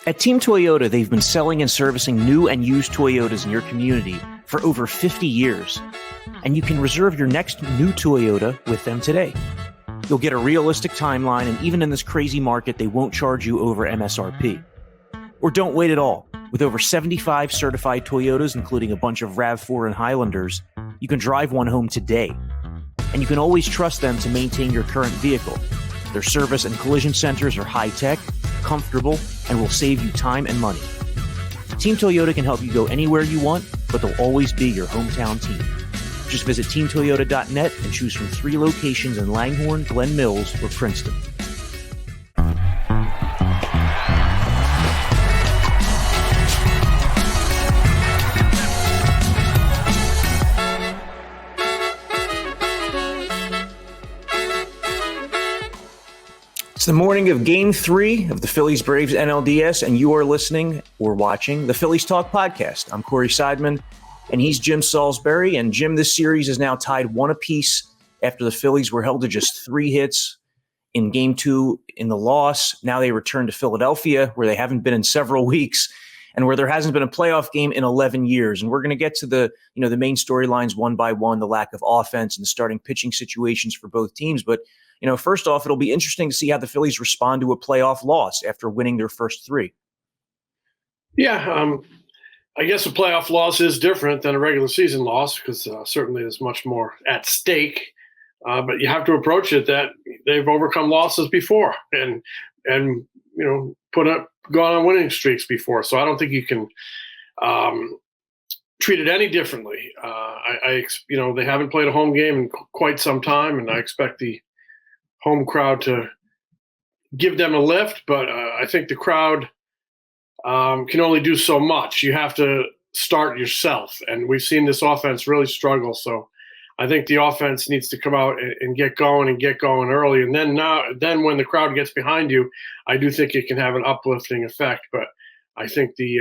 At Team Toyota, they've been selling and servicing new and used Toyotas in your community for over 50 years. And you can reserve your next new Toyota with them today. You'll get a realistic timeline, and even in this crazy market, they won't charge you over MSRP. Or don't wait at all. With over 75 certified Toyotas, including a bunch of RAV4 and Highlanders, you can drive one home today. And you can always trust them to maintain your current vehicle. Their service and collision centers are high-tech, comfortable, and will save you time and money. Team Toyota can help you go anywhere you want, but they'll always be your hometown team. Just visit teamtoyota.net and choose from 3 locations in Langhorne, Glen Mills, or Princeton. It's the morning of Game 3 of the Phillies Braves NLDS, and you are listening or watching the Phillies Talk podcast. I'm Corey Seidman, and he's Jim Salisbury. And Jim, this series is now tied 1 apiece after the Phillies were held to just 3 hits in Game 2 in the loss. Now they return to Philadelphia, where they haven't been in several weeks, and where there hasn't been a playoff game in 11 years. And we're going to get to the main storylines one by one, the lack of offense and the starting pitching situations for both teams. But first off, it'll be interesting to see how the Phillies respond to a playoff loss after winning their first 3. Yeah, I guess a playoff loss is different than a regular season loss because certainly there's much more at stake. But you have to approach it that they've overcome losses before and gone on winning streaks before. So I don't think you can treat it any differently. They haven't played a home game in quite some time, and I expect the home crowd to give them a lift, but I think the crowd can only do so much. You have to start yourself, and we've seen this offense really struggle. So I think the offense needs to come out and get going early, and then when the crowd gets behind you, I do think it can have an uplifting effect. But I think the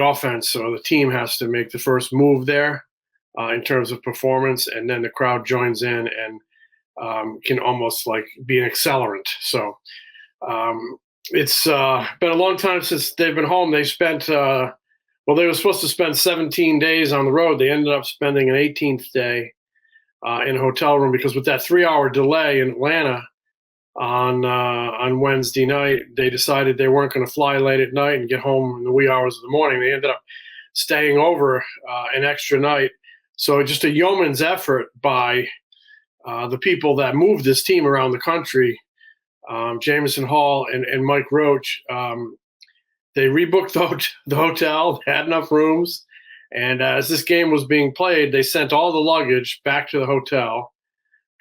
offense or the team has to make the first move there in terms of performance, and then the crowd joins in and can almost like be an accelerant. So it's been a long time since they've been home. They spent, they were supposed to spend 17 days on the road. They ended up spending an 18th day in a hotel room because with that 3-hour delay in Atlanta on Wednesday night, they decided they weren't going to fly late at night and get home in the wee hours of the morning. They ended up staying over an extra night. So just a yeoman's effort by the people that moved this team around the country, Jameson Hall and Mike Roach. They rebooked the hotel, had enough rooms, and as this game was being played, they sent all the luggage back to the hotel,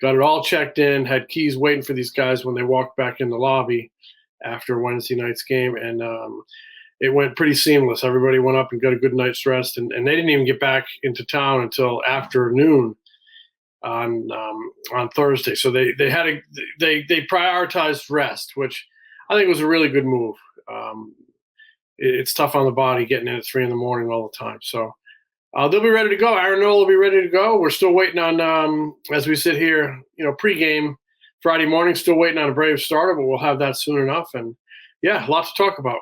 got it all checked in, had keys waiting for these guys when they walked back in the lobby after Wednesday night's game, and it went pretty seamless. Everybody went up and got a good night's rest, and they didn't even get back into town until after noon on Thursday. So they prioritized rest, which I think was a really good move. It's tough on the body getting in at 3 a.m. all the time. So they'll be ready to go. Aaron Nola will be ready to go. We're still waiting on, as we sit here, pregame Friday morning, still waiting on a Braves starter, but we'll have that soon enough. And yeah, lots to talk about.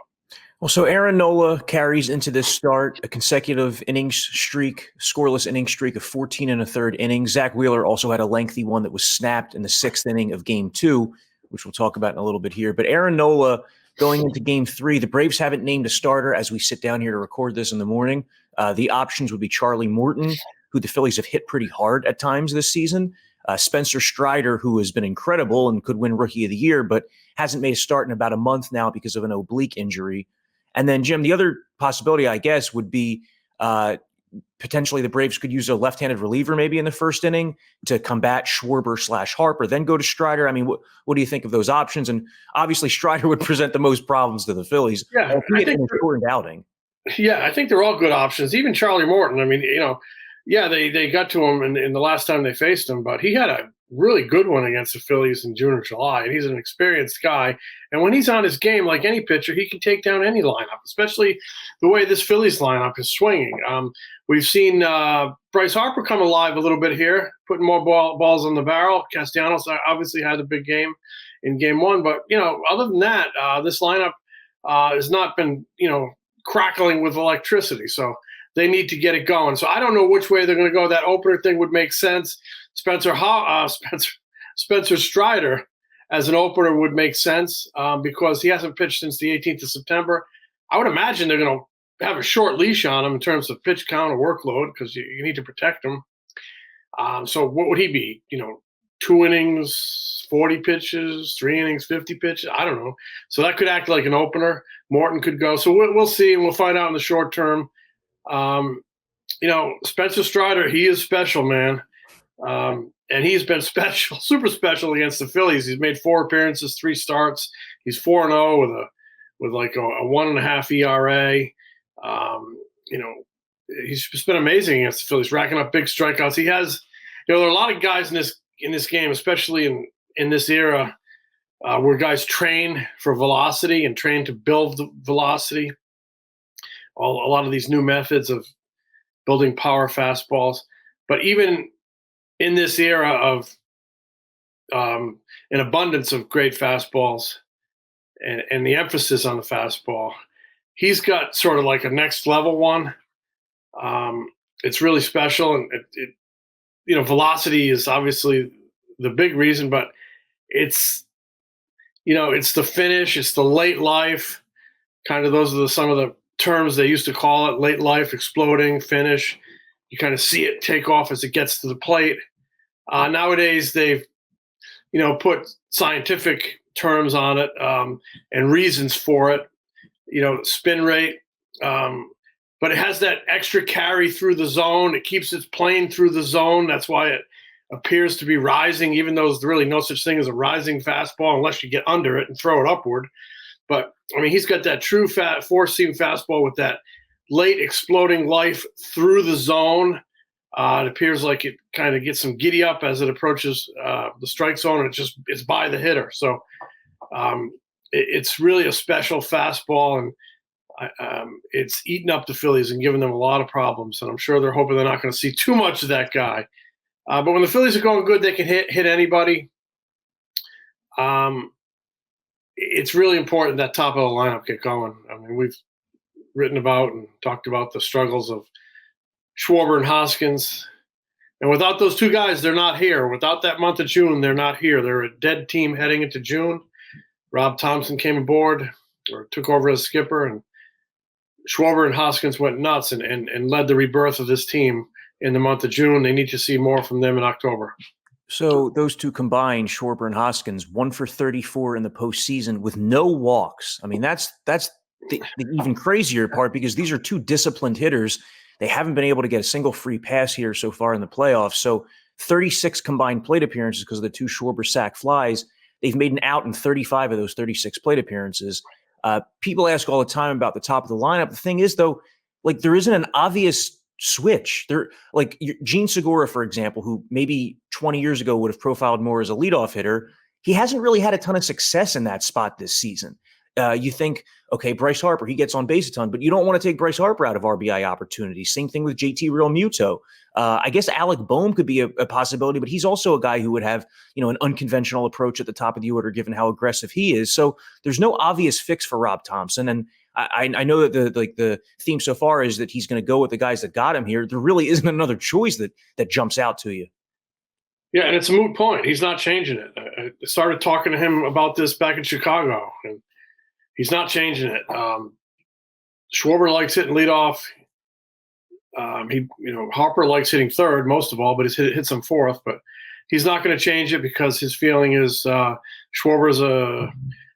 Well, so Aaron Nola carries into this start a consecutive innings streak, scoreless inning streak of 14 1/3 innings. Zach Wheeler also had a lengthy one that was snapped in the 6th inning of Game 2, which we'll talk about in a little bit here. But Aaron Nola going into Game 3, the Braves haven't named a starter as we sit down here to record this in the morning. The options would be Charlie Morton, who the Phillies have hit pretty hard at times this season. Spencer Strider, who has been incredible and could win Rookie of the Year, but hasn't made a start in about a month now because of an oblique injury. And then, Jim, the other possibility, I guess, would be potentially the Braves could use a left-handed reliever maybe in the first inning to combat Schwarber/Harper, then go to Strider. I mean, what do you think of those options? And obviously, Strider would present the most problems to the Phillies. Yeah, I think an important outing. Yeah, I think they're all good options. Even Charlie Morton. I mean, they got to him in the last time they faced him, but he had a really good one against the Phillies in June or July. And he's an experienced guy. And when he's on his game, like any pitcher, he can take down any lineup, especially the way this Phillies lineup is swinging. We've seen Bryce Harper come alive a little bit here, putting more balls on the barrel. Castellanos obviously had a big game in Game 1. But, other than that, this lineup has not been, crackling with electricity. So they need to get it going. So I don't know which way they're going to go. That opener thing would make sense. Spencer Strider as an opener would make sense because he hasn't pitched since the 18th of September. I would imagine they're going to have a short leash on him in terms of pitch count or workload because you need to protect him. So what would he be? 2 innings, 40 pitches, 3 innings, 50 pitches. I don't know. So that could act like an opener. Morton could go. So we'll see, and we'll find out in the short term. Spencer Strider, he is special, man. And he's been special, super special against the Phillies. He's made 4 appearances, 3 starts. He's 4-0 with like a 1.5 ERA. He's just been amazing against the Phillies, racking up big strikeouts. He has, there are a lot of guys in this game, especially in this era, where guys train for velocity and train to build the velocity. A lot of these new methods of building power fastballs. But even in this era of an abundance of great fastballs and the emphasis on the fastball, he's got sort of like a next level one. It's really special, and velocity is obviously the big reason, but it's the finish, it's the late life, kind of those are some of the terms they used to call it, late life, exploding, finish. You kind of see it take off as it gets to the plate. Nowadays, they've, put scientific terms on it and reasons for it, spin rate. But it has that extra carry through the zone. It keeps its plane through the zone. That's why it appears to be rising, even though there's really no such thing as a rising fastball unless you get under it and throw it upward. But, he's got that true four-seam fastball with that late exploding life through the zone. It appears like it kind of gets some giddy up as it approaches the strike zone. It's by the hitter. So it's really a special fastball, and it's eating up the Phillies and giving them a lot of problems. And I'm sure they're hoping they're not going to see too much of that guy. But when the Phillies are going good, they can hit anybody. It's really important that top of the lineup get going. We've written about and talked about the struggles of Schwarber and Hoskins. And without those 2 guys, they're not here. Without that month of June, they're not here. They're a dead team heading into June. Rob Thomson came aboard or took over as skipper, and Schwarber and Hoskins went nuts and led the rebirth of this team in the month of June. They need to see more from them in October. So those 2 combined, Schwarber and Hoskins, 1 for 34 in the postseason with no walks. That's the even crazier part, because these are 2 disciplined hitters. They haven't been able to get a single free pass here so far in the playoffs. So 36 combined plate appearances because of the 2 Schwarber sac flies. They've made an out in 35 of those 36 plate appearances. People ask all the time about the top of the lineup. The thing is, though, like, there isn't an obvious switch. Like Gene Segura, for example, who maybe 20 years ago would have profiled more as a leadoff hitter. He hasn't really had a ton of success in that spot this season. You think, okay, Bryce Harper, he gets on base a ton, but you don't want to take Bryce Harper out of RBI opportunities. Same thing with JT Realmuto. I guess Alec Boehm could be a possibility, but he's also a guy who would have, an unconventional approach at the top of the order, given how aggressive he is. So there's no obvious fix for Rob Thomson. And I know that the theme so far is that he's going to go with the guys that got him here. There really isn't another choice that jumps out to you. Yeah, and it's a moot point. He's not changing it. I started talking to him about this back in Chicago, and he's not changing it. Schwarber likes hitting leadoff. Harper likes hitting third most of all, but he hits him fourth. But he's not going to change it because his feeling is Schwarber's a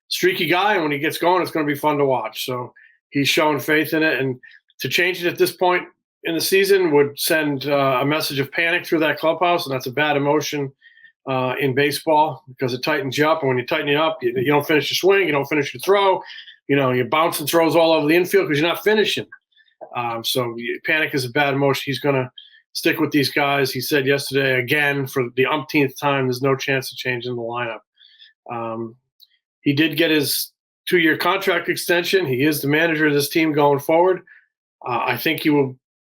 streaky guy, and when he gets going, it's going to be fun to watch. So he's showing faith in it, and to change it at this point in the season would send a message of panic through that clubhouse, and that's a bad emotion in baseball because it tightens you up. And when you tighten you up, you don't finish your swing, you don't finish your throw, you're bouncing throws all over the infield because you're not finishing. So panic is a bad emotion. He's going to stick with these guys. He said yesterday, again, for the umpteenth time, there's no chance of changing the lineup. He did get his 2-year contract extension. He is the manager of this team going forward. I think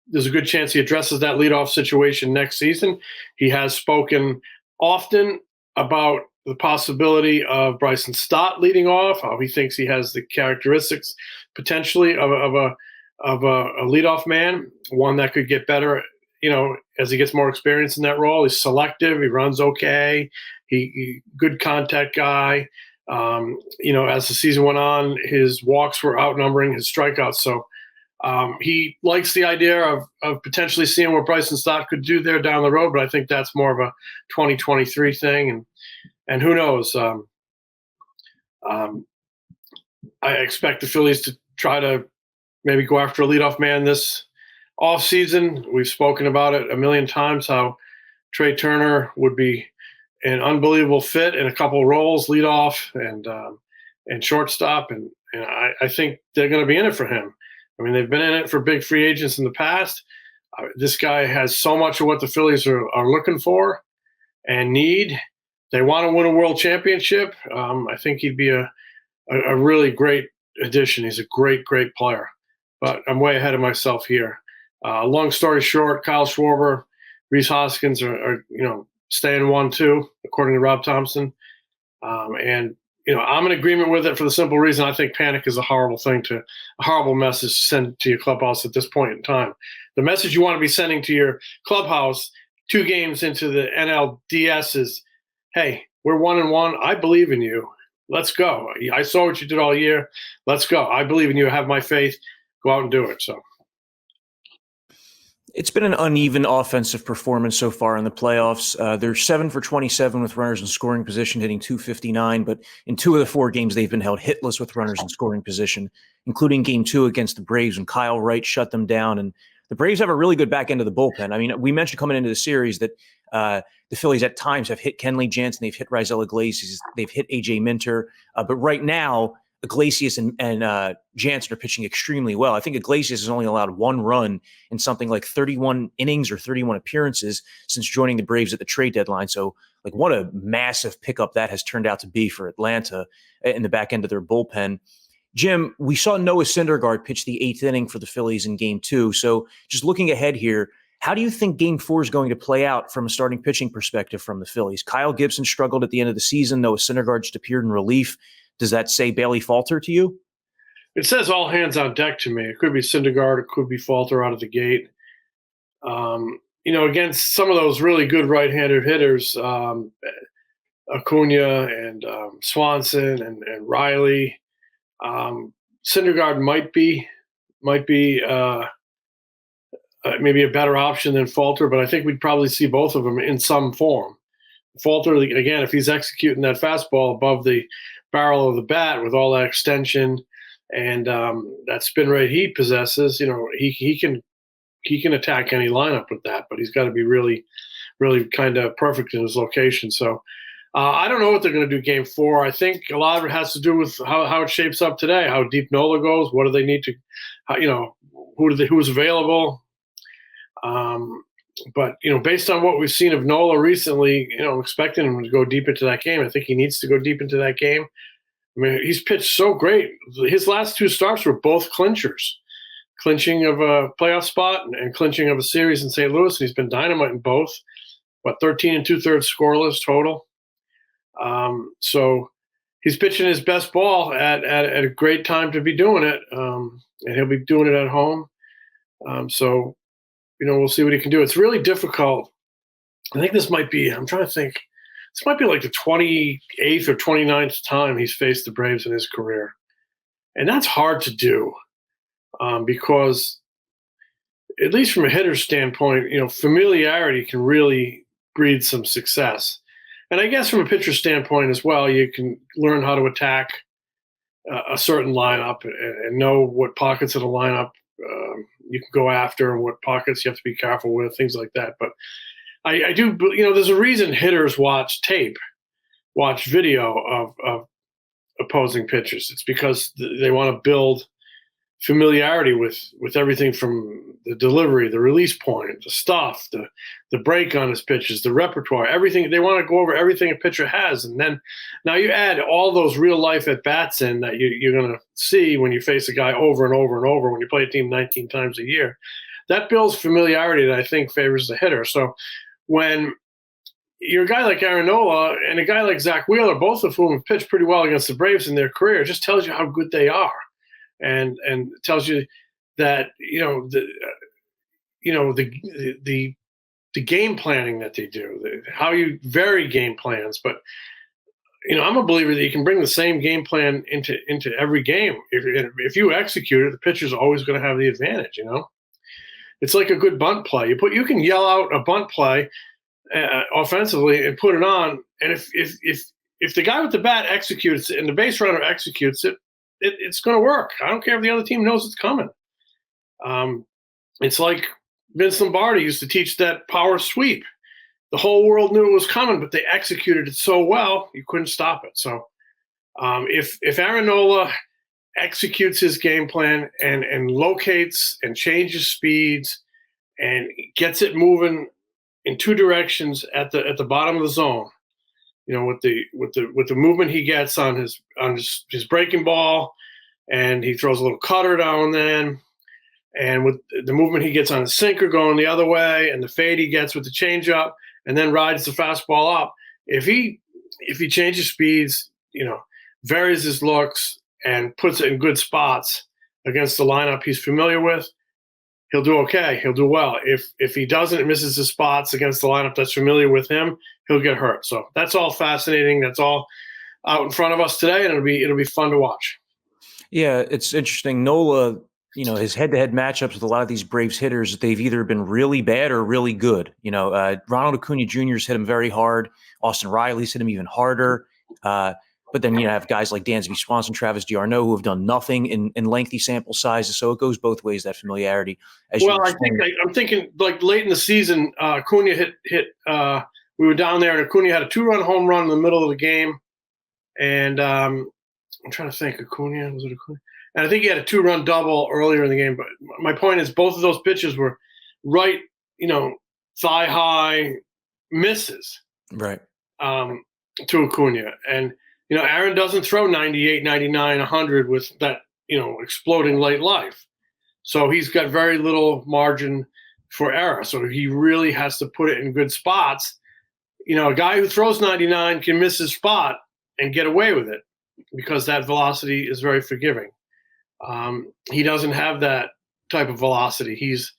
there's a good chance he addresses that leadoff situation next season. He has spoken often about the possibility of Bryson Stott leading off, how he thinks he has the characteristics potentially of a leadoff man, one that could get better, as he gets more experience in that role. He's selective. He runs okay. He good contact guy. As the season went on, his walks were outnumbering his strikeouts. So he likes the idea of potentially seeing what Bryson Stott could do there down the road, but I think that's more of a 2023 thing. And who knows? I expect the Phillies to try to maybe go after a leadoff man this offseason. We've spoken about it a million times, how Trey Turner would be an unbelievable fit in a couple roles, leadoff and shortstop. And I think they're going to be in it for him. I mean, they've been in it for big free agents in the past. This guy has so much of what the Phillies are looking for and need. They want to win a world championship. I think he'd be a really great addition. He's a great, great player. But I'm way ahead of myself here. Long story short, Kyle Schwarber, Rhys Hoskins are staying 1-2, according to Rob Thomson. And I'm in agreement with it for the simple reason I think panic is a horrible message to send to your clubhouse at this point in time. The message you want to be sending to your clubhouse 2 games into the NLDS is, hey, we're 1-1. I believe in you. Let's go. I saw what you did all year. Let's go. I believe in you. Have my faith. Go out and do it. So it's been an uneven offensive performance so far in the playoffs. They're 7 for 27 with runners in scoring position, hitting .259. But in 2 of the 4 games, they've been held hitless with runners in scoring position, including Game 2 against the Braves when Kyle Wright shut them down. And the Braves have a really good back end of the bullpen. I mean, we mentioned coming into the series that the Phillies at times have hit Kenley Jansen, they've hit Raisel Iglesias, they've hit A.J. Minter. But right now, Iglesias and Jansen are pitching extremely well. I think Iglesias has only allowed 1 run in something like 31 innings or 31 appearances since joining the Braves at the trade deadline. So, what a massive pickup that has turned out to be for Atlanta in the back end of their bullpen. Jim, we saw Noah Syndergaard pitch the 8th inning for the Phillies in Game 2. So, just looking ahead here, how do you think Game 4 is going to play out from a starting pitching perspective from the Phillies? Kyle Gibson struggled at the end of the season. Noah Syndergaard just appeared in relief. Does that say Bailey Falter to you? It says all hands on deck to me. It could be Syndergaard. It could be Falter out of the gate. Against some of those really good right-handed hitters, Acuna and Swanson and Riley, Syndergaard might be maybe a better option than Falter, but I think we'd probably see both of them in some form. Falter, again, if he's executing that fastball above the barrel of the bat with all that extension and that spin rate he possesses, he can attack any lineup with that, but he's got to be really, really kind of perfect in his location. So I don't know what they're going to do Game 4. I think a lot of it has to do with how it shapes up today, how deep Nola goes, what do they need to, who's available. But based on what we've seen of Nola recently, expecting him to go deep into that game. I think he needs to go deep into that game. I mean, he's pitched so great. His last 2 starts were both clinchers, clinching of a playoff spot and clinching of a series in St. Louis. And he's been dynamite in both. 13 2/3 scoreless total. So he's pitching his best ball at a great time to be doing it, and he'll be doing it at home. So we'll see what he can do. It's really difficult. I think this might be, I'm trying to think, this might be like the 28th or 29th time he's faced the Braves in his career. And that's hard to do because, at least from a hitter's standpoint, familiarity can really breed some success. And I guess from a pitcher's standpoint as well, you can learn how to attack a certain lineup and know what pockets of the lineup you can go after and what pockets you have to be careful with, things like that. But I do, there's a reason hitters watch video of opposing pitchers. It's because they want to build familiarity with everything from the delivery, the release point, the stuff, the break on his pitches, the repertoire, everything. They want to go over everything a pitcher has. And then now you add all those real life at bats in that you're going to see when you face a guy over and over and over, when you play a team 19 times a year. That builds familiarity that I think favors the hitter. So when you're a guy like Aaron Nola and a guy like Zach Wheeler, both of whom have pitched pretty well against the Braves in their career. It just tells you how good they are, and tells you that the game planning that they do, how you vary game plans. But I'm a believer that you can bring the same game plan into every game. If you execute it, the pitcher's always going to have the advantage. It's like a good bunt play. You can yell out a bunt play offensively and put it on, and if the guy with the bat executes it and the base runner executes it, it's going to work. I don't care if the other team knows it's coming. It's like Vince Lombardi used to teach that power sweep. The whole world knew it was coming, but they executed it so well you couldn't stop it. So if Aaron Nola executes his game plan and locates and changes speeds and gets it moving in two directions at the bottom of the zone, with the movement he gets on his breaking ball, and he throws a little cutter down and then, and with the movement he gets on his sinker going the other way, and the fade he gets with the changeup, and then rides the fastball up. If he changes speeds, varies his looks and puts it in good spots against the lineup he's familiar with, he'll do okay. He'll do well. If he doesn't, it misses his spots against the lineup that's familiar with him, he'll get hurt. So that's all fascinating. That's all out in front of us today, and it'll be fun to watch. Yeah, it's interesting. Nola, his head-to-head matchups with a lot of these Braves hitters, they've either been really bad or really good. Ronald Acuna Jr.'s hit him very hard. Austin Riley's hit him even harder. But then you have guys like Dansby Swanson, Travis d'Arnaud, who have done nothing in lengthy sample sizes. So it goes both ways, that familiarity. I'm thinking like late in the season, Acuna hit. We were down there, and Acuna had a 2-run home run in the middle of the game. And I'm trying to think, was it Acuna? And I think he had a 2-run double earlier in the game. But my point is, both of those pitches were right, thigh high misses. Right. To Acuna. And Aaron doesn't throw 98, 99, 100 with that, exploding late life. So he's got very little margin for error. So he really has to put it in good spots. A guy who throws 99 can miss his spot and get away with it because that velocity is very forgiving. He doesn't have that type of velocity. He's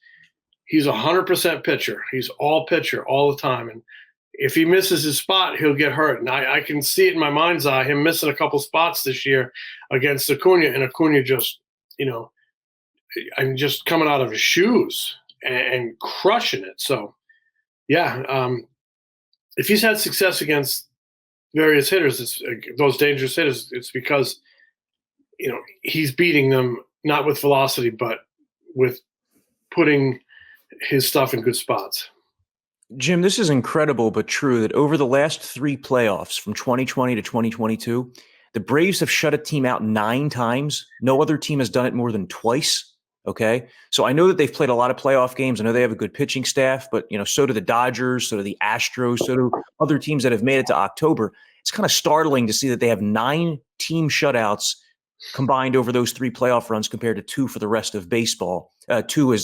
100% pitcher. He's all pitcher all the time. And if he misses his spot, he'll get hurt. And I can see it in my mind's eye, him missing a couple spots this year against Acuna, and Acuna just, just coming out of his shoes and crushing it. So, yeah, if he's had success against various hitters, those dangerous hitters, it's because, he's beating them not with velocity, but with putting his stuff in good spots. Jim, this is incredible but true that over the last 3 playoffs from 2020 to 2022, the Braves have shut a team out 9 times. No other team has done it more than twice. Okay. So I know that they've played a lot of playoff games. I know they have a good pitching staff, but so do the Dodgers, so do the Astros, so do other teams that have made it to October. It's kind of startling to see that they have 9 team shutouts combined over those 3 playoff runs compared to 2 for the rest of baseball. 2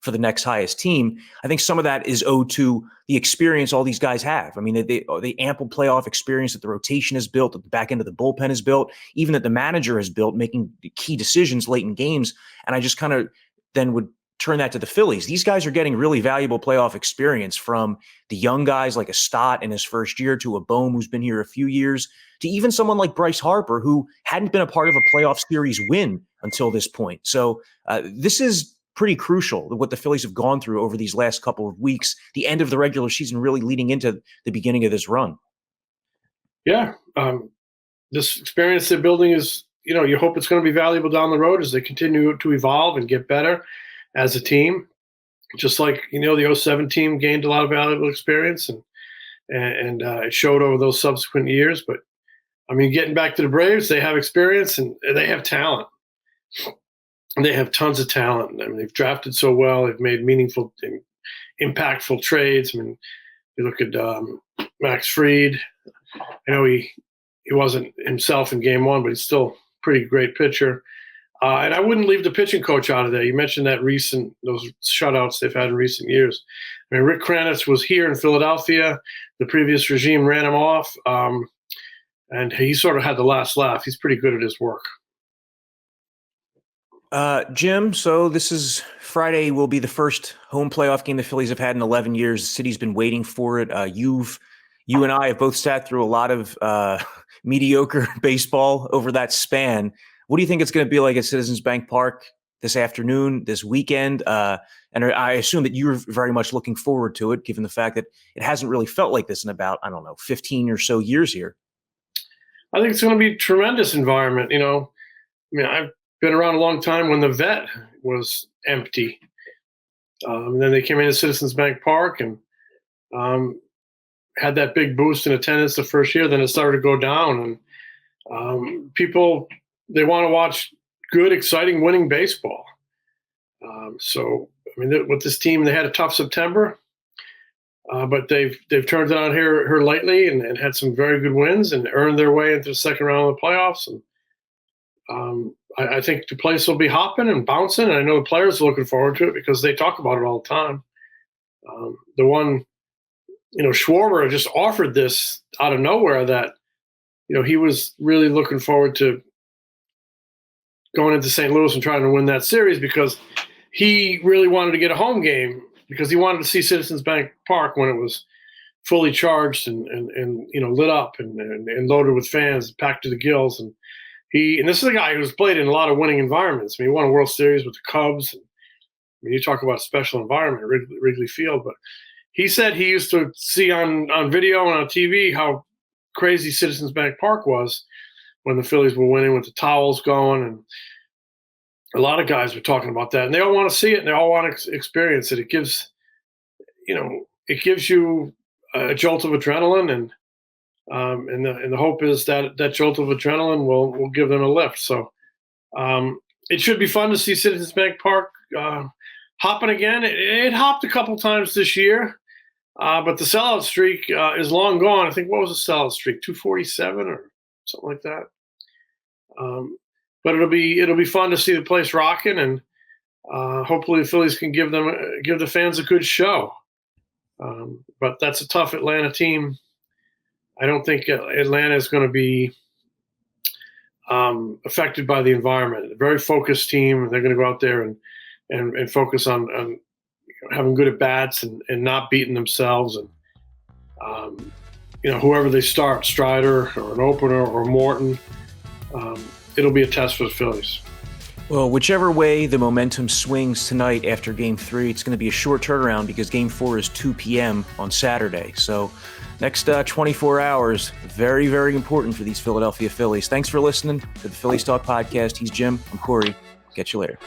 for the next highest team. I think some of that is owed to the experience all these guys have. I mean, the ample playoff experience that the rotation has built, that the back end of the bullpen has built, even that the manager has built, making key decisions late in games. And I just kind of then would turn that to the Phillies. These guys are getting really valuable playoff experience from the young guys like a Stott in his first year, to a Bohm who's been here a few years, to even someone like Bryce Harper, who hadn't been a part of a playoff series win until this point. So this is pretty crucial, what the Phillies have gone through over these last couple of weeks, the end of the regular season really leading into the beginning of this run. Yeah. This experience they're building is, you hope it's going to be valuable down the road as they continue to evolve and get better as a team. Just like, the 07 team gained a lot of valuable experience and it showed over those subsequent years. But I mean, getting back to the Braves, they have experience and they have talent. They have tons of talent. I mean, they've drafted so well. They've made meaningful and impactful trades. I mean, you look at Max Fried. I know he wasn't himself in game 1, but he's still a pretty great pitcher. And I wouldn't leave the pitching coach out of there. You mentioned those shutouts they've had in recent years. I mean, Rick Kranitz was here in Philadelphia. The previous regime ran him off, and he sort of had the last laugh. He's pretty good at his work. Jim, so this is Friday will be the first home playoff game the Phillies have had in 11 years. The city's been waiting for it. You and I have both sat through a lot of mediocre baseball over that span. What do you think it's going to be like at Citizens Bank Park this afternoon, this weekend? And I assume that you're very much looking forward to it, given the fact that it hasn't really felt like this in about, 15 or so years here. I think it's going to be a tremendous environment. I've been around a long time when the Vet was empty. And then they came into Citizens Bank Park and had that big boost in attendance the first year. Then it started to go down, and people, they want to watch good, exciting, winning baseball. With this team, they had a tough September, but they've turned it on here lately and had some very good wins and earned their way into the second round of the playoffs. And I think the place will be hopping and bouncing, and I know the players are looking forward to it because they talk about it all the time. Schwarber just offered this out of nowhere that, he was really looking forward to going into St. Louis and trying to win that series because he really wanted to get a home game because he wanted to see Citizens Bank Park when it was fully charged and lit up and loaded with fans, packed to the gills. And this is a guy who's played in a lot of winning environments. He won a World Series with the Cubs. You talk about a special environment, Wrigley Field, but he said he used to see on video and on TV how crazy Citizens Bank Park was when the Phillies were winning with the towels going. And a lot of guys were talking about that. And they all want to see it and they all want to experience it. It gives you a jolt of adrenaline, and the hope is that jolt of adrenaline will give them a lift. So it should be fun to see Citizens Bank Park hopping again. It hopped a couple times this year. But the sellout streak is long gone. I think, what was the sellout streak? 247 or something like that. But it'll be fun to see the place rocking, and hopefully the Phillies can give the fans a good show. But that's a tough Atlanta team. I don't think Atlanta is going to be affected by the environment. A very focused team. They're going to go out there and focus on having good at bats and not beating themselves. And, whoever they start, Strider or an opener or Morton, it'll be a test for the Phillies. Well, whichever way the momentum swings tonight after Game 3, it's going to be a short turnaround because Game 4 is 2 p.m. on Saturday. So next 24 hours, very, very important for these Philadelphia Phillies. Thanks for listening to the Phillies Talk podcast. He's Jim. I'm Corey. Catch you later.